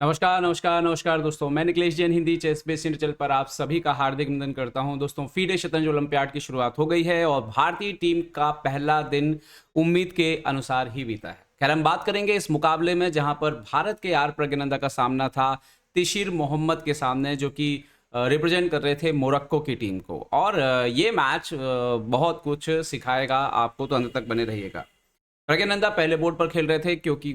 नमस्कार नमस्कार नमस्कार दोस्तों, मैं Nikhilesh Jain Hindi chess base India channel पर आप सभी का हार्दिक अभिनंदन करता हूं। दोस्तों, फीडे शतरंज ओलंपियाड की शुरुआत हो गई है और भारतीय टीम का पहला दिन उम्मीद के अनुसार ही बीता है। खैर, हम बात करेंगे इस मुकाबले में जहां पर भारत के आर प्रज्ञानंदा का सामना था तिशिर मोहम्मद के सामने, जो कि रिप्रेजेंट कर रहे थे मोरक्को की टीम को। और ये मैच बहुत कुछ सिखाएगा आपको, तो अंत तक बने रहिएगा। प्रज्ञानंदा पहले बोर्ड पर खेल रहे थे क्योंकि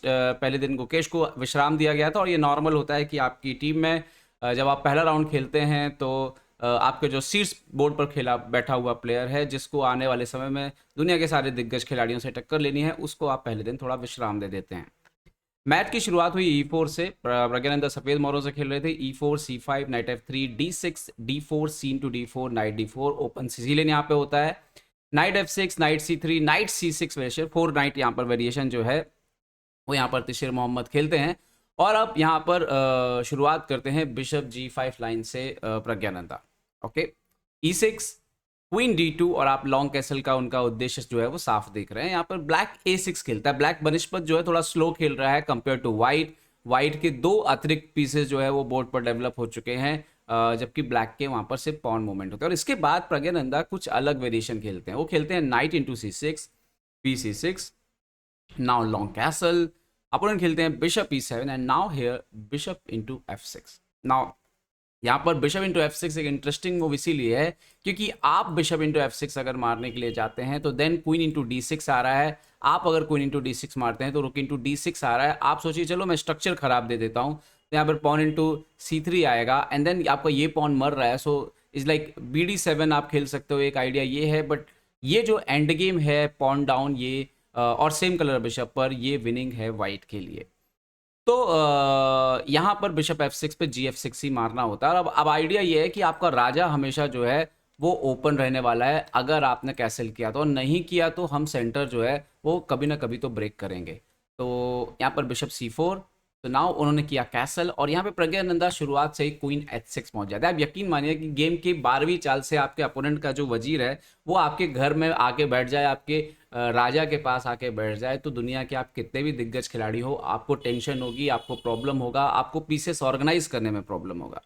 पहले दिन गुकेश को विश्राम दिया गया था। और ये नॉर्मल होता है कि आपकी टीम में जब आप पहला राउंड खेलते हैं तो आपके जो शीर्ष बोर्ड पर खेला बैठा हुआ प्लेयर है, जिसको आने वाले समय में दुनिया के सारे दिग्गज खिलाड़ियों से टक्कर लेनी है, उसको आप पहले दिन थोड़ा विश्राम दे देते हैं। मैच की शुरुआत हुई E4 से। प्रज्ञानंदा सफेद मोरों से खेल रहे थे। E4 C5 knight F3 D6 D4 C into D4 knight D4 open Sicilian यहाँ पे होता है। Knight F6 knight C3 knight C6 variation 4 knight यहाँ पर वेरिएशन जो है वो यहाँ पर तिशिर मोहम्मद खेलते हैं। और अब यहाँ पर शुरुआत करते हैं बिशप G5 लाइन से Praggnanandhaa. Okay, E6 queen D2 और आप लॉन्ग कैसल का उनका उद्देश्य जो है वो साफ देख रहे हैं। यहाँ पर ब्लैक A6 खेलता है। ब्लैक बनिस्पत जो है थोड़ा स्लो खेल रहा है कंपेयर टू वाइट। वाइट के दो अतिरिक्त पीसेस जो है वो बोर्ड पर डेवलप हो चुके हैं, जबकि ब्लैक के वहां पर सिर्फ पॉन मूवमेंट होता है। और इसके बाद प्रज्ञानंदा कुछ अलग वेरिएशन खेलते हैं। वो खेलते हैं night into C6 B6 now long castle. Opponent खेलते हैं bishop E7 and now here bishop into F6। Now यहाँ पर बिशप इंटू F6 एक इंटरेस्टिंग मूव इसीलिए है क्योंकि आप बिशप इंटू F6 अगर मारने के लिए जाते हैं तो देन क्वीन इंटू D6 आ रहा है। आप अगर क्वीन इंटू D6 मारते हैं तो रुक इंटू D6 आ रहा है। आप सोचिए चलो मैं स्ट्रक्चर खराब दे देता हूँ, तो यहाँ पर पॉन इंटू C3 आएगा एंड देन आपका ये पॉन मर रहा है। सो इज लाइक BD7 आप खेल सकते हो, एक आइडिया ये है। बट ये जो एंड गेम है पॉन डाउन, ये और सेम कलर बिशप पर, ये विनिंग है वाइट के लिए। तो यहाँ पर बिशप F6 पे GF6 ही मारना होता है। और अब आइडिया ये है कि आपका राजा हमेशा जो है वो ओपन रहने वाला है अगर आपने कैसल किया तो, और नहीं किया तो हम सेंटर जो है वो कभी ना कभी तो ब्रेक करेंगे। तो यहाँ पर बिशप C4, तो नाउ उन्होंने किया कैसल और यहाँ पे प्रज्ञानंदा शुरुआत से ही क्वीन H6 पहुंच जाता है। आप यकीन मानिए कि गेम की 12वीं चाल से आपके अपोनेंट का जो वजीर है वो आपके घर में आके बैठ जाए, आपके राजा के पास आके बैठ जाए, तो दुनिया के आप कितने भी दिग्गज खिलाड़ी हो आपको टेंशन होगी, आपको प्रॉब्लम होगा, आपको पीसेस ऑर्गेनाइज करने में प्रॉब्लम होगा।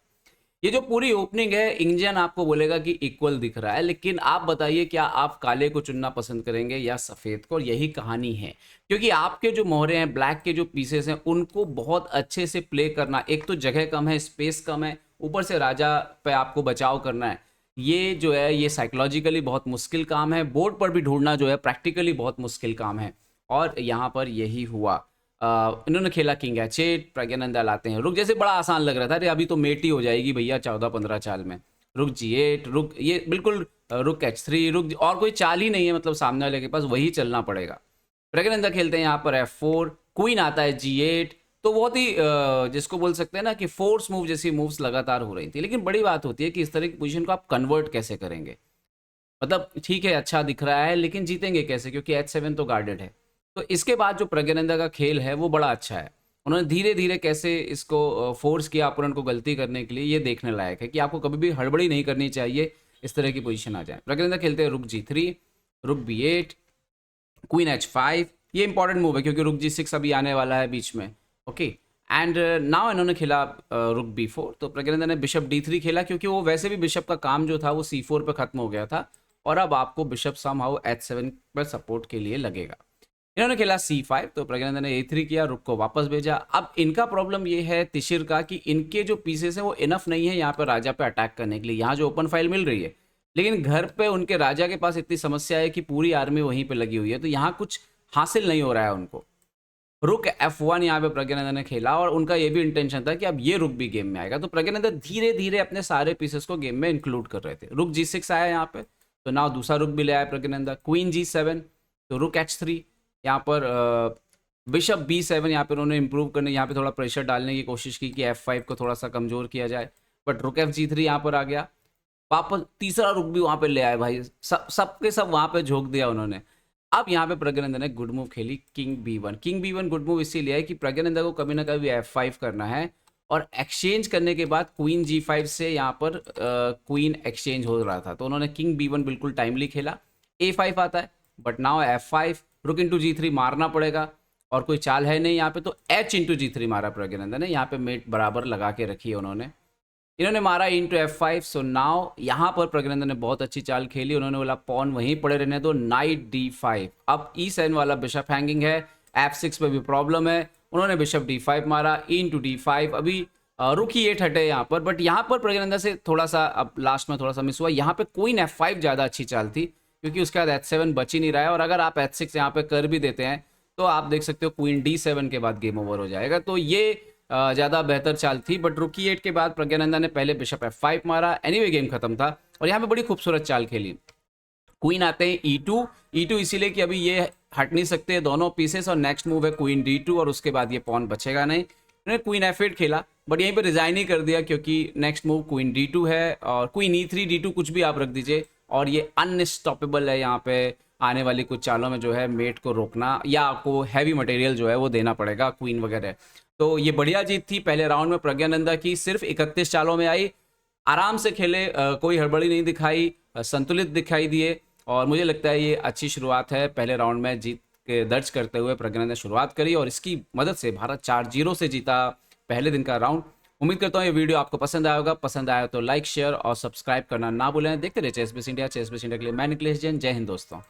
ये जो पूरी ओपनिंग है, इंजन आपको बोलेगा कि इक्वल दिख रहा है, लेकिन आप बताइए क्या आप काले को चुनना पसंद करेंगे या सफेद को? और यही कहानी है क्योंकि आपके जो मोहरे हैं, ब्लैक के जो पीसेस हैं, उनको बहुत अच्छे से प्ले करना, एक तो जगह कम है, स्पेस कम है, ऊपर से राजा पे आपको बचाव करना है। ये जो है ये साइकोलॉजिकली बहुत मुश्किल काम है, बोर्ड पर भी ढूंढना जो है प्रैक्टिकली बहुत मुश्किल काम है। और यहाँ पर यही हुआ। इन्होंने खेला किंग H8, प्रज्ञानंदा लाते हैं रुक। जैसे बड़ा आसान लग रहा था, अरे अभी तो मेट ही हो जाएगी भैया 14-15 चाल में। रुक G8, रुक ये बिल्कुल रुक H3, रुक और कोई चाल ही नहीं है, मतलब सामने वाले के पास वही चलना पड़ेगा। प्रज्ञानंदा खेलते हैं यहाँ पर F4, क्वीन आता है G8। तो बहुत ही जिसको बोल सकते हैं ना कि फोर्स मूव जैसी मूव्स लगातार हो रही थी। लेकिन बड़ी बात होती है कि इस तरह की पोजीशन को आप कन्वर्ट कैसे करेंगे। मतलब ठीक है, अच्छा दिख रहा है, लेकिन जीतेंगे कैसे क्योंकि H7 तो गार्डेड है। तो इसके बाद जो प्रज्ञानंदा का खेल है वो बड़ा अच्छा है। उन्होंने धीरे धीरे कैसे इसको फोर्स किया अपोनेंट को गलती करने के लिए, ये देखने लायक है कि आपको कभी भी हड़बड़ी नहीं करनी चाहिए, इस तरह की पोजीशन आ जाए। प्रज्ञानंदा खेलते हैं रुक G3, रुक B8, क्वीन H5। ये इंपॉर्टेंट मूव है क्योंकि रुक G6 अभी आने वाला है बीच में। ओके, एंड नाउ इन्होंने खेला रुक B4। तो प्रज्ञानंदा ने बिशप D3 खेला क्योंकि वो वैसे भी बिशप का काम जो था वो C4 पे खत्म हो गया था और अब आपको बिशप समहाउ H7 पर सपोर्ट के लिए लगेगा। इन्होंने खेला C5, तो प्रज्ञानंदा ने A3 किया, रुक को वापस भेजा। अब इनका प्रॉब्लम ये है तिशिर का कि इनके जो पीसेस हैं वो इनफ नहीं है यहाँ पे राजा पे अटैक करने के लिए। यहाँ जो ओपन फाइल मिल रही है, लेकिन घर पे उनके राजा के पास इतनी समस्या है कि पूरी आर्मी वहीं पे लगी हुई है, तो यहाँ कुछ हासिल नहीं हो रहा है उनको। रुक F1 यहाँ पे प्रज्ञानंदा ने खेला और उनका ये भी इंटेंशन था कि अब ये रुक भी गेम में आएगा। तो प्रज्ञानंदा धीरे धीरे अपने सारे पीसेस को गेम में इंक्लूड कर रहे थे। रुक G6 आया यहाँ पे, तो नाउ दूसरा रुक भी ले आया प्रज्ञानंदा। क्वीन G7, तो रुक H3। यहाँ पर बिशप B7, यहाँ पे उन्होंने इंप्रूव करने, यहाँ पे थोड़ा प्रेशर डालने की कोशिश की कि F5 को थोड़ा सा कमजोर किया जाए, बट रुक FG3 यहाँ पर आ गया। वापस तीसरा रुक भी वहां पे ले आए भाई, सबके सब वहां पे झोंक दिया उन्होंने। अब यहाँ पे प्रज्ञानंदा ने गुड मूव खेली king B1। King B1 good move इसीलिए है कि प्रज्ञानंदा को कभी ना कभी F5 करना है और एक्सचेंज करने के बाद क्वीन G5 से यहाँ पर क्वीन एक्सचेंज हो रहा था, तो उन्होंने किंग B1 बिल्कुल टाइमली खेला। A5 आता है, बट नाउ F5, रुक इंटू G3 मारना पड़ेगा। और कोई चाल है नहीं यहाँ पे, तो एच इंटू G3 मारा प्रज्ञानंदा ने। यहाँ पे मेट बराबर लगा के रखी है उन्होंने। इन्होंने मारा इंटू F5। सो नाउ यहाँ पर प्रज्ञानंदा ने बहुत अच्छी चाल खेली। उन्होंने बोला पॉन वहीं पड़े रहने दो, नाइट D5। अब E7 वाला बिशप हैंगिंग है, F6 पे भी प्रॉब्लम है। उन्होंने बिशप D5 मारा इंटू D5। अभी रुक ही 8 हटे यहाँ पर, बट यहाँ पर प्रज्ञानंदा से थोड़ा सा अब लास्ट में थोड़ा सा मिस हुआ। यहाँ पे क्वीन F5 ज़्यादा अच्छी चाल थी, क्योंकि उसके बाद H7 बच ही नहीं रहा है। और अगर आप H6 यहाँ पे कर भी देते हैं तो आप देख सकते हो क्वीन D7 के बाद गेम ओवर हो जाएगा। तो ये ज़्यादा बेहतर चाल थी। बट रुक ही 8 के बाद प्रज्ञानंदा ने पहले बिशप F5 मारा। एनीवे गेम खत्म था। और यहाँ पे बड़ी खूबसूरत चाल खेली। क्वीन आते हैं E2 इसीलिए कि अभी ये हट नहीं सकते दोनों पीसेस, और नेक्स्ट मूव है क्वीन D2, और उसके बाद ये पॉन बचेगा नहीं। उन्होंने क्वीन F8 खेला, बट यहीं पे रिजाइन ही कर दिया, क्योंकि नेक्स्ट मूव क्वीन D2 है, और क्वीन E3 D2 कुछ भी आप रख दीजिए, और ये अनस्टॉपेबल है। यहाँ पे आने वाली कुछ चालों में जो है मेट को रोकना, या आपको हैवी मटेरियल जो है वो देना पड़ेगा, क्वीन वगैरह। तो ये बढ़िया जीत थी पहले राउंड में प्रज्ञानंदा की। सिर्फ 31 चालों में आई, आराम से खेले, कोई हड़बड़ी नहीं दिखाई, संतुलित दिखाई दिए। और मुझे लगता है ये अच्छी शुरुआत है। पहले राउंड में जीत के दर्ज करते हुए प्रज्ञानंदा ने शुरुआत करी, और इसकी मदद से भारत 4-0 से जीता पहले दिन का राउंड। उम्मीद करता हूँ ये वीडियो आपको पसंद आएगा। पसंद आया तो लाइक, शेयर और सब्सक्राइब करना ना भूलें। देखते रहे chess base India. Chess base India के लिए मैं निखिलेश जैन। जय हिंद दोस्तों।